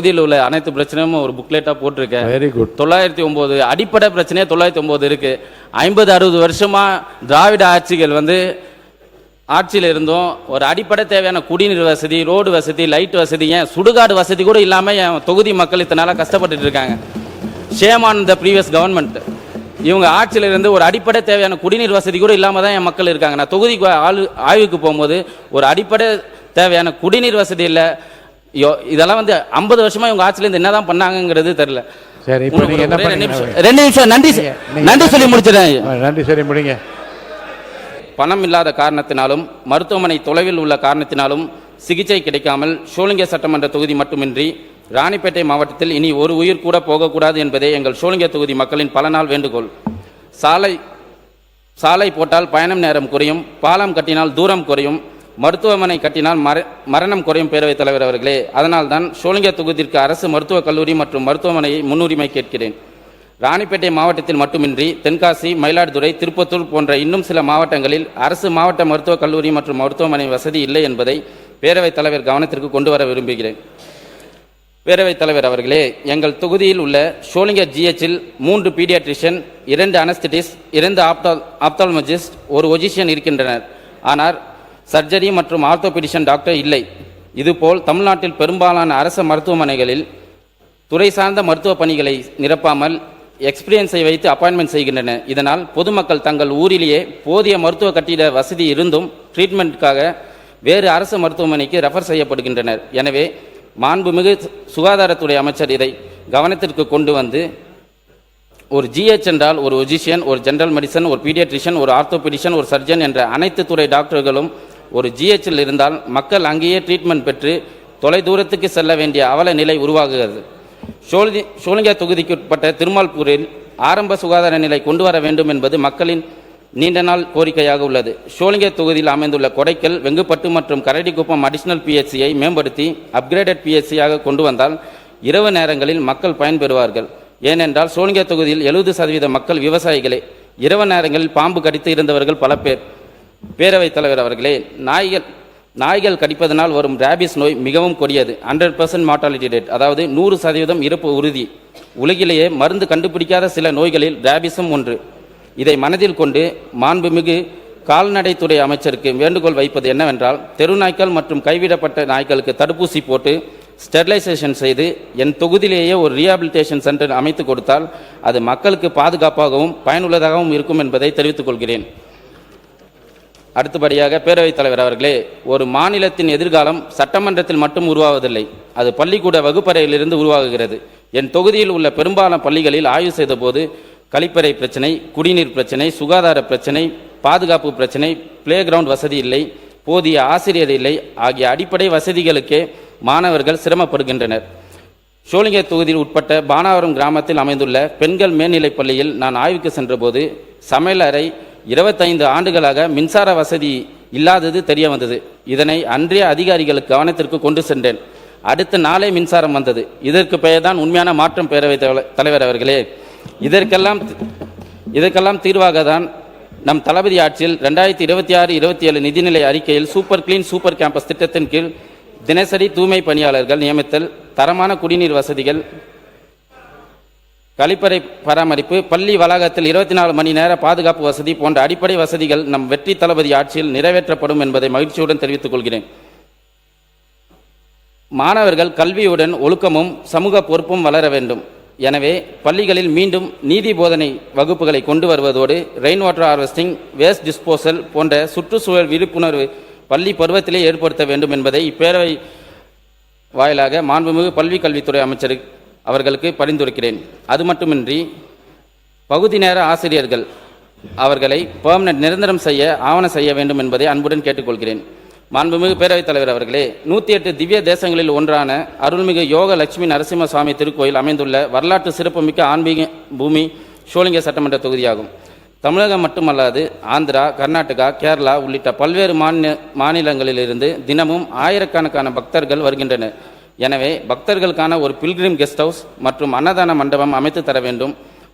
பகுதியில் உள்ள அனைத்து பிரச்சனையும் ஒரு புக்லெட்டாக போட்டிருக்கேன். Very good. 909 அடிப்படை பிரச்சனையே 909 இருக்கு. 50-60 வருஷமா திராவிட ஆட்சிகள் ஆட்சியில் இருந்தும் ஒரு அடிப்படை தேவையான குடிநீர் வசதி, ரோடு வசதி, லைட் வசதி, ஏன் சுடுகாடு வசதி கூட இல்லாமல் என் தொகுதி மக்கள் இத்தனால கஷ்டப்பட்டு இருக்காங்க. Shame on the previous government. இவங்க ஆட்சியில் இருந்து ஒரு அடிப்படை தேவையான குடிநீர் வசதி கூட இல்லாமல் தான் என் மக்கள் இருக்காங்க. நான் தொகுதிக்கு ஆய்வுக்கு போகும்போது ஒரு அடிப்படை தேவையான குடிநீர் வசதி இல்லை. இதெல்லாம் 50 வருஷமா இவங்க ஆட்சியிலேருந்து என்னதான் பண்ணாங்கிறது தெரியல. சரி, இப்போ நீங்க என்ன பண்ணீங்க? 2 நிமிஷம் நன்றி சொல்லி முடிச்சிடறேன். நன்றி சொல்லி முடிங்க. பணம் இல்லாத காரணத்தினாலும் மருத்துவமனை தொலைவில் உள்ள காரணத்தினாலும் சிகிச்சை கிடைக்காமல் சோளிங்க சட்டமன்ற தொகுதி மட்டுமின்றி ராணிப்பேட்டை மாவட்டத்தில் இனி ஒரு உயிர் கூட போகக்கூடாது என்பதே எங்கள் சோளிங்க தொகுதி மக்களின் பல நாள் வேண்டுகோள். சாலை போட்டால் பயணம் நேரம் குறையும், பாலம் கட்டினால் தூரம் குறையும், மருத்துவமனை கட்டினால் மரணம் குறையும். பேரவைத் தலைவர் அவர்களே, அதனால் தான் சோளிங்க தொகுதிக்கு அரசு மருத்துவக் கல்லூரி மற்றும் மருத்துவமனையை முன்னுரிமை கேட்கிறேன். ராணிப்பேட்டை மாவட்டத்தில் மட்டுமின்றி தென்காசி, மயிலாடுதுறை, திருப்பத்தூர் போன்ற இன்னும் சில மாவட்டங்களில் அரசு மாவட்ட மருத்துவக் கல்லூரி மற்றும் மருத்துவமனை வசதி இல்லை என்பதை பேரவைத் தலைவர் கவனத்திற்கு கொண்டு வர விரும்புகிறேன். பேரவைத் தலைவர் அவர்களே, எங்கள் தொகுதியில் உள்ள சோளிங்க ஜிஹெச்சில் 3 பீடியாட்ரிஷியன், 2 அனஸ்தட்டிஸ்ட், 2 ஆப்தால்மஜிஸ்ட், 1 ஒஜிஷியன் இருக்கின்றனர். ஆனால் சர்ஜரி மற்றும் ஆர்த்தோபெடிஷன் டாக்டர் இல்லை. இதுபோல் தமிழ்நாட்டில் பெரும்பாலான அரசு மருத்துவமனைகளில் துறை சார்ந்த மருத்துவ பணிகளை நிரப்பாமல் எக்ஸ்பீரியன்ஸை வைத்து அப்பாயின்மெண்ட் செய்கின்றன. இதனால் பொதுமக்கள் தங்கள் ஊரிலேயே போதிய மருத்துவ கட்டிட வசதி இருந்தும் ட்ரீட்மெண்ட்டுக்காக வேறு அரசு மருத்துவமனைக்கு ரெஃபர் செய்யப்படுகின்றனர். எனவே மாண்புமிகு சுகாதாரத்துறை அமைச்சர் இதை கவனத்திற்கு கொண்டு வந்து ஒரு ஜிஹெச் என்றால் ஒரு ஒஜிஷியன், ஒரு ஜெனரல் மெடிசன், ஒரு பீடியாட்ரிஷியன், ஒரு ஆர்த்தோபெடிஷியன், ஒரு சர்ஜன் என்ற அனைத்து துறை டாக்டர்களும் ஒரு ஜிஹெச்சில் இருந்தால் மக்கள் அங்கேயே ட்ரீட்மெண்ட் பெற்று தொலை தூரத்துக்கு செல்ல வேண்டிய அவல நிலை உருவாகுகிறது. சோளிங்க தொகுதிக்கு உட்பட்ட திருமால்பூரில் ஆரம்ப சுகாதார நிலை கொண்டு வர வேண்டும் என்பது மக்களின் நீண்ட நாள் கோரிக்கையாக உள்ளது. சோளிங்க தொகுதியில் அமைந்துள்ள கொடைக்கல், வெங்குப்பட்டு மற்றும் கரடிக்குப்பம் அடிஷனல் பிஹெச்சியை மேம்படுத்தி அப்கிரேடட் பிஹெச்சியாக கொண்டு வந்தால் இரவு நேரங்களில் மக்கள் பயன்பெறுவார்கள். ஏனென்றால் சோளிங்க தொகுதியில் 70% மக்கள் விவசாயிகளே. இரவு நேரங்களில் பாம்பு கடித்து இருந்தவர்கள் பல பேர். பேரவைத் தலைவர் அவர்களே, நாய்கள் கடிப்பதனால் வரும் ரேபிஸ் நோய் மிகவும் கொடியது. 100% மார்டாலிட்டி ரேட், அதாவது 100% இறப்பு உறுதி. உலகிலேயே மருந்து கண்டுபிடிக்காத சில நோய்களில் ரேபிஸும் ஒன்று. இதை மனதில் கொண்டு மாண்புமிகு கால்நடைத்துறை அமைச்சருக்கு வேண்டுகோள் வைப்பது என்னவென்றால், தெரு நாய்க்கள் மற்றும் கைவிடப்பட்ட நாய்களுக்கு தடுப்பூசி போட்டு ஸ்டெரிலைசேஷன் செய்து என் தொகுதியிலேயே ஒரு ரீஹாபிலிட்டேஷன் சென்டர் அமைத்து கொடுத்தால் அது மக்களுக்கு பாதுகாப்பாகவும் பயனுள்ளதாகவும் இருக்கும் என்பதை தெரிவித்துக் கொள்கிறேன். அடுத்தபடியாக பேரவைத் தலைவர் அவர்களே, ஒரு மாநிலத்தின் எதிர்காலம் சட்டமன்றத்தில் மட்டும் உருவாவதில்லை, அது பள்ளிக்கூட வகுப்பறையிலிருந்து உருவாகுகிறது. என் தொகுதியில் உள்ள பெரும்பாலான பள்ளிகளில் ஆய்வு செய்த போது கழிப்பறை பிரச்சனை, குடிநீர் பிரச்சனை, சுகாதார பிரச்சனை, பாதுகாப்பு பிரச்சனை, பிளே கிரவுண்ட் வசதி இல்லை, போதிய ஆசிரியர் இல்லை ஆகிய அடிப்படை வசதிகளுக்கே மாணவர்கள் சிரமப்படுகின்றனர். சோளிங்க தொகுதியில் உட்பட்ட பானாவரம் கிராமத்தில் அமைந்துள்ள பெண்கள் மேல்நிலைப் பள்ளியில் நான் ஆய்வுக்கு சென்றபோது சமையல் அறை 25 ஆண்டுகளாக மின்சார வசதி இல்லாதது தெரிய வந்தது. இதனை அன்றைய அதிகாரிகளுக்கு கவனத்திற்கு கொண்டு சென்றேன். அடுத்த நாளே மின்சாரம் வந்தது. இதற்கு பெயர் தான் உண்மையான மாற்றம். பேரவைத் தலைவர் அவர்களே, இதற்கெல்லாம் தீர்வாக தான் நம் தளபதி ஆட்சியில் 2026-27 நிதிநிலை அறிக்கையில் சூப்பர் கிளீன் சூப்பர் கேம்பஸ் திட்டத்தின் கீழ் தினசரி தூய்மை பணியாளர்கள் நியமித்தல், தரமான குடிநீர் வசதிகள், கழிப்பறை பராமரிப்பு, பள்ளி வளாகத்தில் 24 மணி நேர பாதுகாப்பு வசதி போன்ற அடிப்படை வசதிகள் நம் வெற்றி தளபதி ஆட்சியில் நிறைவேற்றப்படும் என்பதை மகிழ்ச்சியுடன் தெரிவித்துக் கொள்கிறேன். மாணவர்கள் கல்வியுடன் ஒழுக்கமும் சமூக பொறுப்பும் வளர வேண்டும். எனவே பள்ளிகளில் மீண்டும் நீதி போதனை வகுப்புகளை கொண்டு வருவதோடு rain water harvesting, waste disposal போன்ற சுற்றுச்சூழல் விழிப்புணர்வு பள்ளி பருவத்திலே ஏற்படுத்த வேண்டும் என்பதை இப்பேரவை வாயிலாக மாண்புமிகு பள்ளி கல்வித்துறை அமைச்சர் அவர்களுக்கு பரிந்துரைக்கிறேன். அது மட்டுமின்றி பகுதி நேர ஆசிரியர்கள் அவர்களை பெர்மனன்ட் நிரந்தரம் ஆவண செய்ய வேண்டும் என்பதை அன்புடன் கேட்டுக்கொள்கிறேன். மாண்புமிகு பேரவைத் தலைவர் அவர்களே, 108 திவ்ய தேசங்களில் ஒன்றான அருள்மிகு யோக லட்சுமி நரசிம்ம சுவாமி திருக்கோயில் அமைந்துள்ள வரலாற்று சிறப்புமிக்க ஆன்மீக பூமி சோளிங்க சட்டமன்ற தொகுதியாகும். தமிழகம் மட்டுமல்லாது ஆந்திரா, கர்நாடகா, கேரளா உள்ளிட்ட பல்வேறு மாநிலங்களிலிருந்து தினமும் ஆயிரக்கணக்கான பக்தர்கள் வருகின்றனர். எனவே பக்தர்களுக்கான ஒரு பில்கிரிம் கெஸ்ட் ஹவுஸ் மற்றும் அன்னதான மண்டபம் அமைத்து தர வேண்டும்.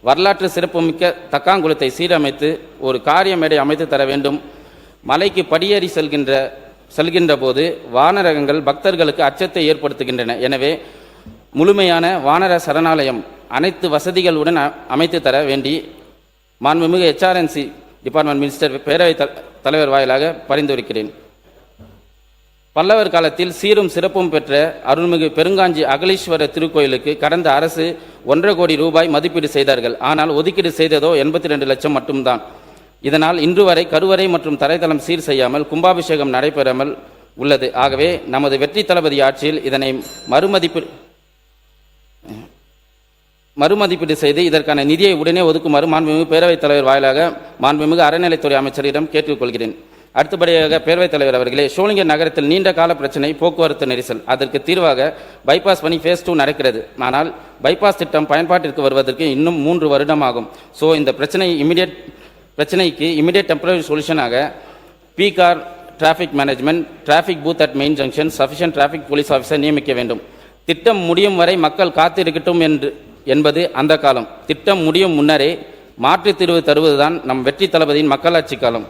வரலாற்று சிறப்புமிக்க தக்காங்குளத்தை சீரமைத்து ஒரு காரிய மேடை அமைத்து தர வேண்டும். மலைக்கு படியேறி செல்கின்ற போது வானரகங்கள் பக்தர்களுக்கு அச்சத்தை ஏற்படுத்துகின்றன. எனவே முழுமையான வானர சரணாலயம் அனைத்து வசதிகளுடன் அமைத்து தர வேண்டி மாண்புமிகு HRNC டிபார்ட்மெண்ட் மினிஸ்டர் பேரவைத் தலைவர் வாயிலாக பரிந்துரைக்கிறேன். பல்லவர் காலத்தில் சீரும் சிறப்பும் பெற்ற அருள்மிகு பெருங்காஞ்சி அகலீஸ்வரர் திருக்கோயிலுக்கு கடந்த அரசு 1.5 கோடி ரூபாய் மதிப்பீடு செய்தார்கள். ஆனால் ஒதுக்கீடு செய்ததோ 82 லட்சம் மட்டும்தான். இதனால் இன்று வரை கருவறை மற்றும் தரைத்தளம் சீர் செய்யாமல் கும்பாபிஷேகம் நடைபெறாமல் உள்ளது. ஆகவே நமது வெற்றி தளபதி ஆட்சியில் இதனை மறுமதிப்பீடு செய்து இதற்கான நிதியை உடனே ஒதுக்குமாறு மாண்புமிகு பேரவைத் தலைவர் வாயிலாக மாண்புமிகு அறநிலைத்துறை அமைச்சரிடம் கேட்டுக்கொள்கிறேன். அடுத்தபடியாக பேரவைத் தலைவர் அவர்களே, ஷோலிங்கர் நகரத்தில் நீண்ட கால பிரச்சனை போக்குவரத்து நெரிசல். அதற்கு தீர்வாக பைபாஸ் பணி ஃபேஸ் 2 நடக்கிறது. ஆனால் பைபாஸ் திட்டம் பயன்பாட்டிற்கு வருவதற்கு இன்னும் 3 வருடம் ஆகும். ஸோ இந்த பிரச்சனைக்கு இமிடியேட் டெம்பரரி சொல்யூஷனாக பிகார் traffic management, traffic booth at main junction, sufficient traffic police officer நியமிக்க வேண்டும். திட்டம் முடியும் வரை மக்கள் காத்திருக்கட்டும் என்பது அந்த காலம். திட்டம் முடியும் முன்னரே மாற்றுத் தீர்வு தருவதுதான் நம் வெற்றி தளபதியின் மக்களாட்சி காலம்.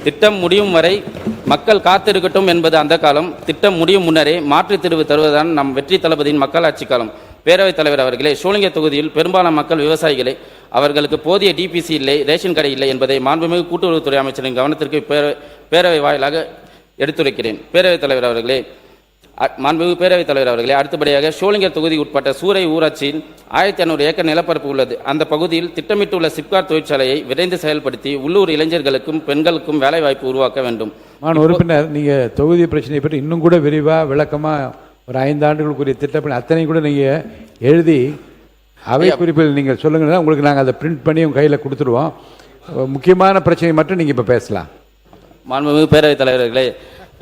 திட்டம் முடியும் வரை மக்கள் காத்திருக்கட்டும் என்பது அந்த காலம். திட்டம் முடியும் முன்னரே மாற்றுத் தீர்வு தருவதுதான் நம் வெற்றி தளபதியின் மக்களாட்சி காலம். பேரவைத் தலைவர் அவர்களே, ஷோலிங்கர் தொகுதியில் பெரும்பாலான மக்கள் விவசாயிகளே. அவர்களுக்கு போதிய டிபிசி இல்லை, ரேஷன் கடை இல்லை என்பதை மாண்புமிகு கூட்டுறவுத்துறை அமைச்சரின் கவனத்திற்கு பேரவை வாயிலாக எடுத்துரைக்கிறேன். பேரவைத் தலைவர் அவர்களே, மாண்புமிகு பேரவைத் தலைவர் அவர்களே, அடுத்தபடியாக ஷோலிங்கர் தொகுதி உட்பட்ட சூறை ஊராட்சியில் 1500 ஏக்கர் நிலப்பரப்பு உள்ளது. அந்த பகுதியில் திட்டமிட்டுள்ள சிப்காட் தொழிற்சாலையை விரைந்து செயல்படுத்தி உள்ளூர் இளைஞர்களுக்கும் பெண்களுக்கும் வேலைவாய்ப்பு உருவாக்க வேண்டும். உறுப்பினர், நீங்கள் தொகுதி பிரச்சனையை பற்றி இன்னும் கூட விரிவாக விளக்கமாக ஒரு 5 ஆண்டுகளுக்குரிய திட்டப்பணி அத்தனை கூட நீங்கள் எழுதி அவை குறிப்பில் நீங்கள் சொல்லுங்கன்னா உங்களுக்கு நாங்கள் அதை பிரிண்ட் பண்ணி உங்கள் கையில் கொடுத்துருவோம். முக்கியமான பிரச்சனை மட்டும் நீங்கள் இப்போ பேசலாம். மாண்புமிகு பேரவைத் தலைவர்களே,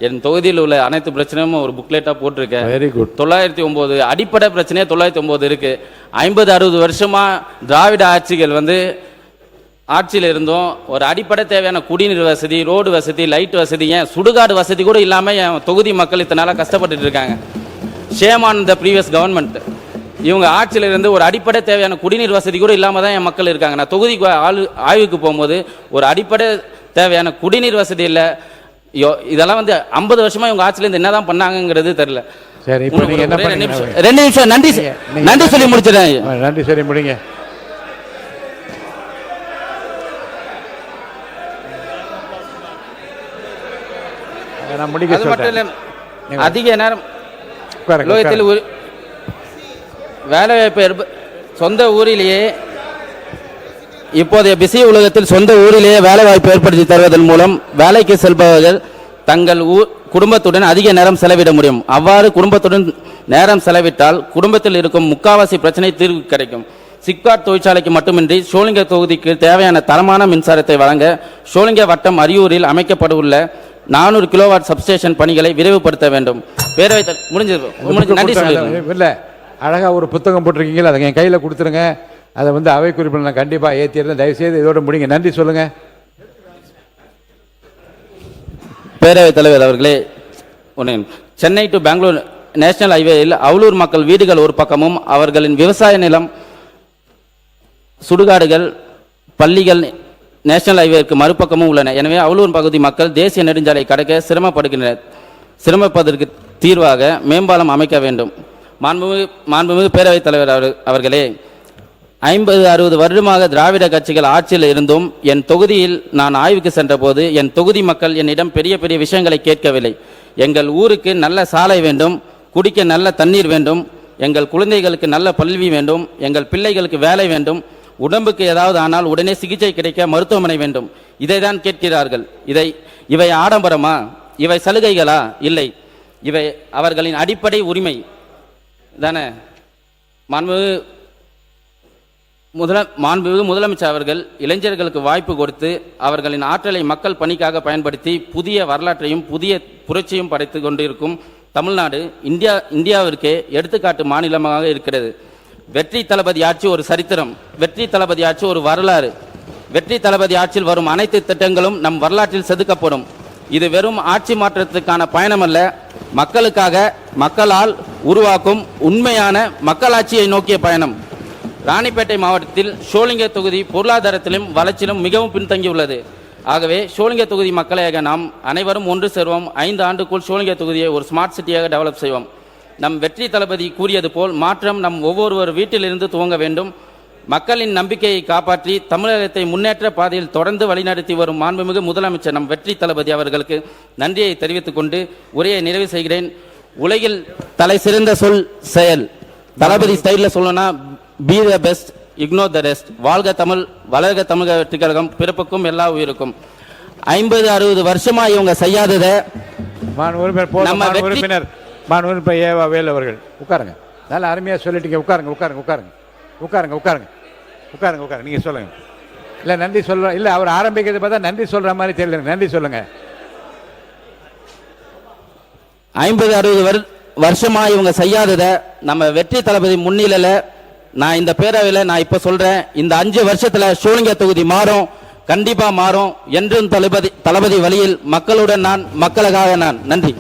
என் தொகுதியில் உள்ள அனைத்து பிரச்சனையும் ஒரு புக்லெட்டாக போட்டிருக்கேன். Very good. 909 அடிப்படை பிரச்சனையே 909 இருக்கு. 50-60 வருஷமா திராவிட ஆட்சிகள் ஆட்சியில் இருந்தோம். ஒரு அடிப்படை தேவையான குடிநீர் வசதி, ரோடு வசதி, லைட் வசதி, ஏன் சுடுகாடு வசதி கூட இல்லாமல் என் தொகுதி மக்கள் இத்தனை நாளாக கஷ்டப்பட்டு இருக்காங்க. Shame on the previous government. இவங்க ஆட்சியில் இருந்து ஒரு அடிப்படை தேவையான குடிநீர் வசதி கூட இல்லாமல் தான் என் மக்கள் இருக்காங்க. நான் தொகுதிக்கு ஆய்வுக்கு போகும்போது ஒரு அடிப்படை தேவையான குடிநீர் வசதி இல்லை. இதெல்லாம் 50 வருஷமா இவங்க ஆட்சியில இருந்து என்னதான் பண்ணாங்கிறது தெரியல. சரி, இப்போ நீங்க என்ன பண்ணீங்க? 2 நிமிஷம் நன்றி சொல்லி முடிச்சிடறேன். நன்றி சொல்லி முடிங்க. நான் முடிக்க சொல்றேன். அதிக நேரம் வேலைவாய்ப்பு சொந்த ஊரிலேயே இப்போதைய பிஸி உலகத்தில் சொந்த ஊரிலேயே வேலைவாய்ப்பு ஏற்படுத்தி தருவதன் மூலம் வேலைக்கு செல்பவர்கள் தங்கள் குடும்பத்துடன் அதிக நேரம் செலவிட முடியும். அவ்வாறு குடும்பத்துடன் நேரம் செலவிட்டால் குடும்பத்தில் இருக்கும் முக்காவாசி பிரச்சனை தீர்வு கிடைக்கும். சிப்காட் தொழிற்சாலைக்கு மட்டுமின்றி ஷோலிங்கர் தொகுதிக்கு தேவையான தரமான மின்சாரத்தை வழங்க ஷோலிங்கர் வட்டம் அரியூரில் அமைக்கப்படவுள்ள 400 கிலோவாட் சப்ஸ்டேஷன் பணிகளை விரைவுபடுத்த வேண்டும். பேரவைத் முடிஞ்சு நன்றி சொல்லுங்கள். இல்லை, அழகாக ஒரு புத்தகம் போட்டிருக்கீங்களா, அதை என் கையில் கொடுத்துருங்க. அதை அவை குறிப்பில் நான் கண்டிப்பாக ஏற்றிடுறேன். தயவுசெய்து இதோட முடிங்க. நன்றி சொல்லுங்கள். பேரவைத் தலைவர் அவர்களே, சென்னை டு பெங்களூர் நேஷனல் ஹைவேயில் அவலூர் மக்கள் வீடுகள் ஒரு பக்கமும் அவர்களின் விவசாய நிலம், சுடுகாடுகள், பள்ளிகள் நேஷனல் ஹைவேக்கு மறுபக்கமும் உள்ளன. எனவே அவலூர் பகுதி மக்கள் தேசிய நெடுஞ்சாலை கடக்க சிரமப்படுகின்றனர். சிரமப்பதற்கு தீர்வாக மேம்பாலம் அமைக்க வேண்டும். மாண்புமிகு பேரவைத் தலைவர் அவர்களே, 50-60 வருடமாக திராவிட கட்சிகள் ஆட்சியில் இருந்தும் என் தொகுதியில் நான் ஆய்வுக்கு சென்றபோது என் தொகுதி மக்கள் என்னிடம் பெரிய பெரிய விஷயங்களை கேட்கவில்லை. எங்கள் ஊருக்கு நல்ல சாலை வேண்டும், குடிக்க நல்ல தண்ணீர் வேண்டும், எங்கள் குழந்தைகளுக்கு நல்ல கல்வி வேண்டும், எங்கள் பிள்ளைகளுக்கு வேலை வேண்டும், உடம்புக்கு ஏதாவது ஆனால் உடனே சிகிச்சை கிடைக்க மருத்துவமனை வேண்டும். இதை தான் கேட்கிறார்கள். இவை ஆடம்பரமா? இவை சலுகைகளா? இல்லை, இவை அவர்களின் அடிப்படை உரிமை தானே. மாண்புமிகு முதலமைச்சர் அவர்கள் இளைஞர்களுக்கு வாய்ப்பு கொடுத்து அவர்களின் ஆற்றலை மக்கள் பணிக்காக பயன்படுத்தி புதிய வரலாற்றையும் புதிய புரட்சியும் படைத்து கொண்டிருக்கும் தமிழ்நாடு இந்தியாவிற்கே எடுத்துக்காட்டு மாநிலமாக இருக்கிறது. வெற்றி தளபதி ஆட்சி ஒரு சரித்திரம், வெற்றி தளபதி ஆட்சி ஒரு வரலாறு. வெற்றி தளபதி ஆட்சியில் வரும் அனைத்து திட்டங்களும் நம் வரலாற்றில் செதுக்கப்படும். இது வெறும் ஆட்சி மாற்றத்துக்கான பயணம் அல்ல, மக்களுக்காக மக்களால் உருவாக்கும் உண்மையான மக்களாட்சியை நோக்கிய பயணம். ராணிப்பேட்டை மாவட்டத்தில் ஷோலிங்கர் தொகுதி பொருளாதாரத்திலும் வளர்ச்சியிலும் மிகவும் பின்தங்கியுள்ளது. ஆகவே ஷோலிங்கர் தொகுதி மக்களாக நாம் அனைவரும் ஒன்று சேர்வோம். 5 ஆண்டுக்குள் ஷோலிங்கர் தொகுதியை ஒரு ஸ்மார்ட் சிட்டியாக டெவலப் செய்வோம். நம் வெற்றி தளபதி கூறியது போல் மாற்றம் நம் ஒவ்வொருவர் வீட்டிலிருந்து துவங்க வேண்டும். மக்களின் நம்பிக்கையை காப்பாற்றி தமிழகத்தை முன்னேற்ற பாதையில் தொடர்ந்து வழிநடத்தி வரும் மாண்புமிகு முதலமைச்சர் நம் வெற்றி தளபதி அவர்களுக்கு நன்றியை தெரிவித்துக் கொண்டு உரையை நிறைவு செய்கிறேன். உலகில் தலை சிறந்த சொல் செயல். தளபதி ஸ்டைலில் சொல்லணும்னா be the best, ignore the rest. வாழ்க தமிழ், வளர்க தமிழக வெற்றி கழகம், பிறப்புக்கும் எல்லா உயிருக்கும். 50-60 வருஷமா இவங்க செய்யாதத உறுப்பினர் ஏவா வேல் அவர்கள் உட்காருங்க. நல்லா அருமையா சொல்லிட்டீங்க. உட்காருங்க உட்காருங்க உட்காருங்க உட்காருங்க உட்காருங்க உட்காருங்க உட்காருங்க. நீங்க சொல்லுங்க. இல்ல நன்றி சொல்ற இல்ல அவர் ஆரம்பிக்கிறது பார்த்தா நன்றி சொல்ற மாதிரி தெரியல. நன்றி சொல்லுங்க. 50-60 வருஷமா இவங்க செய்யாதத நம்ம வெற்றி தளபதி முன்னிலையில நான் இந்த பேரவையில் நான் இப்ப சொல்றேன். இந்த 5 வருஷத்துல சோளிங்கர் தொகுதி மாறும், கண்டிப்பா மாறும். என்றும் தளபதி வழியில் மக்களுடன் நான், மக்களுக்காக நான். நன்றி.